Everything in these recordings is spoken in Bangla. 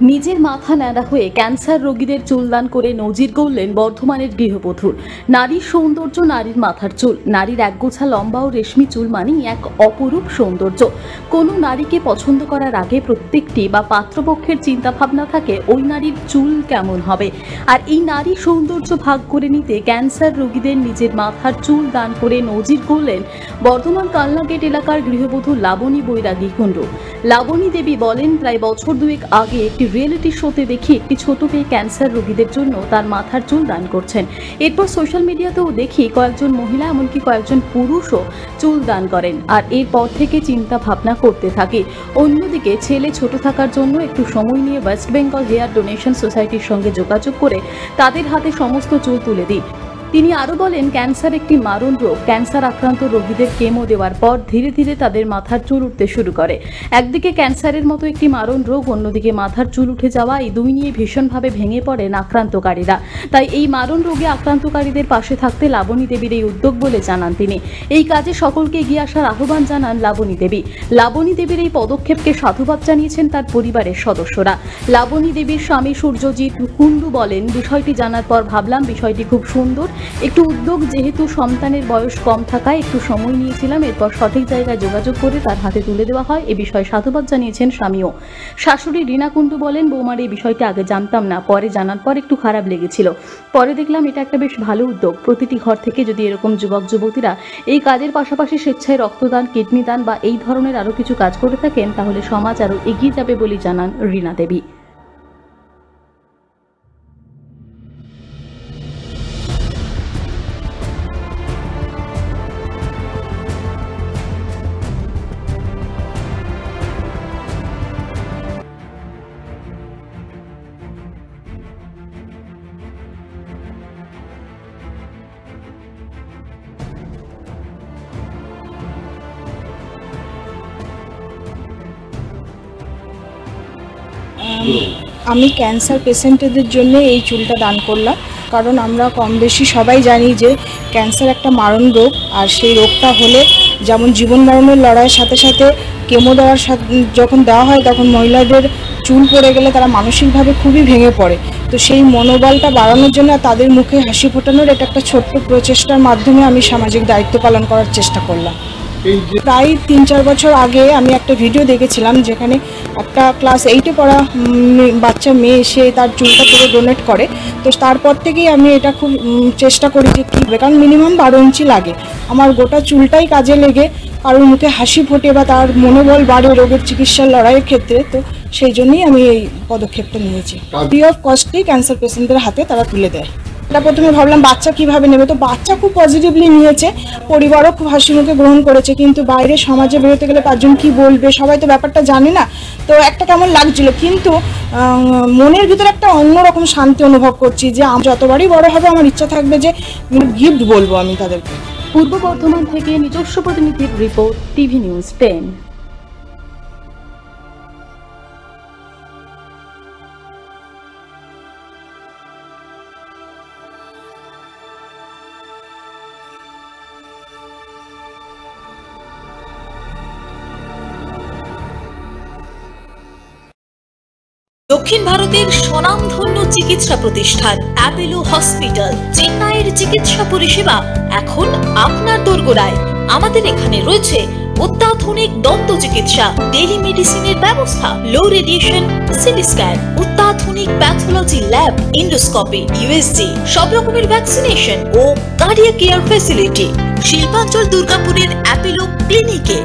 নিজের মাথা ন্যাড়া হয়ে ক্যান্সার রোগীদের চুলদান করে নজির গড়লেন বর্ধমানের গৃহবধূর। নারীর সৌন্দর্য নারীর মাথার চুল। নারীর একগোছা লম্বা ও রেশমি চুল মানেই এক অপরূপ সৌন্দর্য। কোনো নারীকে পছন্দ করার আগে প্রত্যেকটি বা পাত্রপক্ষের চিন্তাভাবনা থাকে ওই নারীর চুল কেমন হবে। আর এই নারী সৌন্দর্য ভাগ করে নিতে ক্যান্সার রোগীদের নিজের মাথার চুল দান করে নজির গড়লেন বর্ধমান কালনাগেট এলাকার গৃহবধূ লাবণী বৈরাগী কুণ্ডু। লাবণী দেবী বলেন, প্রায় বছর দুয়েক আগে একটি রিয়েলিটি শোতে দেখি একটি ছোট মেয়ে ক্যান্সার রোগীদের জন্য তার মাথার চুল দান করছেন। এরপর সোশ্যাল মিডিয়াতেও দেখি কয়েকজন মহিলা এমনকি কয়েকজন পুরুষও চুল দান করেন। আর এরপর থেকে চিন্তা ভাবনা করতে থাকি। অন্যদিকে ছেলে ছোট থাকার জন্য একটু সময় নিয়ে ওয়েস্ট বেঙ্গল হেয়ার ডোনেশন সোসাইটির সঙ্গে যোগাযোগ করে তাদের হাতে সমস্ত চুল তুলে দিই। তিনি আরও বলেন, ক্যান্সার একটি মারণ রোগ। ক্যান্সার আক্রান্ত রোগীদের কেমো দেওয়ার পর ধীরে ধীরে তাদের মাথার চুল উঠতে শুরু করে। একদিকে ক্যান্সারের মতো একটি মারণ রোগ, অন্যদিকে মাথার চুল উঠে যাওয়া, এই দুই নিয়ে ভীষণভাবে ভেঙে পড়েন আক্রান্তকারীরা। তাই এই মারণ রোগে আক্রান্তকারীদের পাশে থাকতে লাবণী দেবীর এই উদ্যোগ বলে জানান তিনি। এই কাজে সকলকে এগিয়ে আসার আহ্বান জানান লাবণী দেবী। লাবণী দেবীর এই পদক্ষেপকে সাধুবাদ জানিয়েছেন তার পরিবারের সদস্যরা। লাবণী দেবীর স্বামী সূর্যজিৎ কুণ্ডু বলেন, বিষয়টি জানার পর ভাবলাম বিষয়টি খুব সুন্দর একটু উদ্যোগ, যেহেতু সন্তানের বয়স কম থাকায় একটু সময় নিয়েছিলাম। এরপর সঠিক জায়গায় যোগাযোগ করে তার হাতে তুলে দেওয়া হয়। এ বিষয়ে সাধুবাদ জানিয়েছেন স্বামীও। শাশুড়ি রীনা কুণ্ডু বলেন, বৌমার এই বিষয়টি আগে জানতাম না, পরে জানার পর একটু খারাপ লেগেছিল। পরে দেখলাম এটা একটা বেশ ভালো উদ্যোগ। প্রতিটি ঘর থেকে যদি এরকম যুবক যুবতীরা এই কাজের পাশাপাশি স্বেচ্ছায় রক্তদান, কিডনি দান বা এই ধরনের আরও কিছু কাজ করে থাকেন, তাহলে সমাজ আরও এগিয়ে যাবে বলে জানান রীনা দেবী। আমি ক্যান্সার পেশেন্টদের জন্য এই চুলটা দান করলাম, কারণ আমরা কম বেশি সবাই জানি যে ক্যান্সার একটা মারণ রোগ। আর সেই রোগটা হলে যেমন জীবন মরণের লড়াইয়ের সাথে সাথে কেমো দেওয়ার যখন দেওয়া হয় তখন মহিলাদের চুল পড়ে গেলে তারা মানসিকভাবে খুবই ভেঙে পড়ে। তো সেই মনোবলটা বাড়ানোর জন্য তাদের মুখে হাসি ফোটানোর এটা একটা ছোট্ট প্রচেষ্টার মাধ্যমে আমি সামাজিক দায়িত্ব পালন করার চেষ্টা করলাম। প্রায় 3-4 বছর আগে আমি একটা ভিডিও দেখেছিলাম যেখানে একটা ক্লাস 8-এ পড়া বাচ্চা মেয়ে এসে তার চুলটা পুরো ডোনেট করে। তো তারপর থেকেই আমি এটা খুব চেষ্টা করি যে কী হবে, কারণ মিনিমাম 12 ইঞ্চি লাগে। আমার গোটা চুলটাই কাজে লেগে কারোর মুখে হাসি ফোটে বা তার মনোবল বাড়ে রোগের চিকিৎসার লড়াইয়ের ক্ষেত্রে। তো সেই জন্যই আমি এই পদক্ষেপটা নিয়েছি। ফ্রি অফ কস্টলি ক্যান্সার পেশেন্টদের হাতে তারা তুলে দেয়। এটা প্রথমে ভাবলাম বাচ্চা কিভাবে নেবে, তো বাচ্চা খুব পজিটিভলি নিয়েছে, পরিবারও খুব হাসি মুখে গ্রহণ করেছে। কিন্তু বাইরে সমাজে বেরোতে গেলে 5 জন কি বলবে, সবাই তো ব্যাপারটা জানে না। তো একটা কেমন লাগছিল, কিন্তু মনের ভিতরে একটা অন্যরকম শান্তি অনুভব করছি যে যতবারই বড় হবে আমার ইচ্ছা থাকবে যে গিফট বলবো আমি তাদেরকে। পূর্ব বর্ধমান থেকে নিজস্ব প্রতিনিধির রিপোর্ট, টিভি নিউজ 10। দক্ষিণ ভারতের স্বনামধন্য চিকিৎসা প্রতিষ্ঠান অ্যাপোলো হসপিটাল চেন্নাইয়ের চিকিৎসা পরিষেবা এখন আপনার দোরগোড়ায়। আমাদের এখানে রয়েছে অত্যাধুনিক দন্ত চিকিৎসা, টেলিমেডিসিনের ব্যবস্থা, লো রেডিয়েশন সিটি স্ক্যান, অত্যাধুনিক প্যাথোলজি ল্যাব, ইন্ডোস্কোপি, ইউএসজি, সব রকমের ভ্যাকসিনেশন ও কার্ডিয়াক কেয়ার ফ্যাসিলিটি। শিল্পাঞ্চল দুর্গাপুরের অ্যাপোলো ক্লিনিকে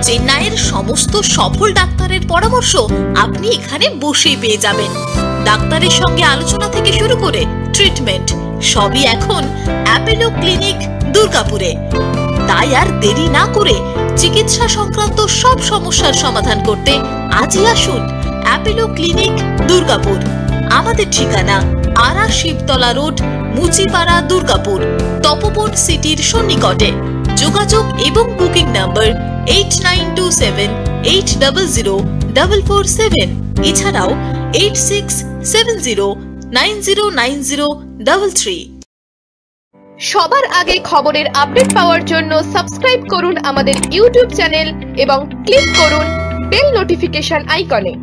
চেন্নাইয়ের সমস্ত সফল ডাক্তারের পরামর্শ আপনি এখানে বসেই পেয়ে যাবেন। ডাক্তারের সঙ্গে আলোচনা থেকে শুরু করে ট্রিটমেন্ট সবই এখন অ্যাপোলো ক্লিনিক দুর্গাপুরে। তাই আর দেরি না করে চিকিৎসা সংক্রান্ত সব সমস্যার সমাধান করতে আজই আসুন অ্যাপোলো ক্লিনিক দুর্গাপুর। আমাদের ঠিকানা আরা শিবতলা রোড, মুচিপাড়া, দুর্গাপুর, তপোবন সিটির সন্নিকটে। যোগাযোগ এবং বুকিং নাম্বার 8927800447, এছাড়াও 8670909033। সবার আগে খবরের আপডেট পাওয়ার জন্য সাবস্ক্রাইব করুন আমাদের ইউটিউব চ্যানেল এবং ক্লিক করুন বেল নোটিফিকেশন আইকনে।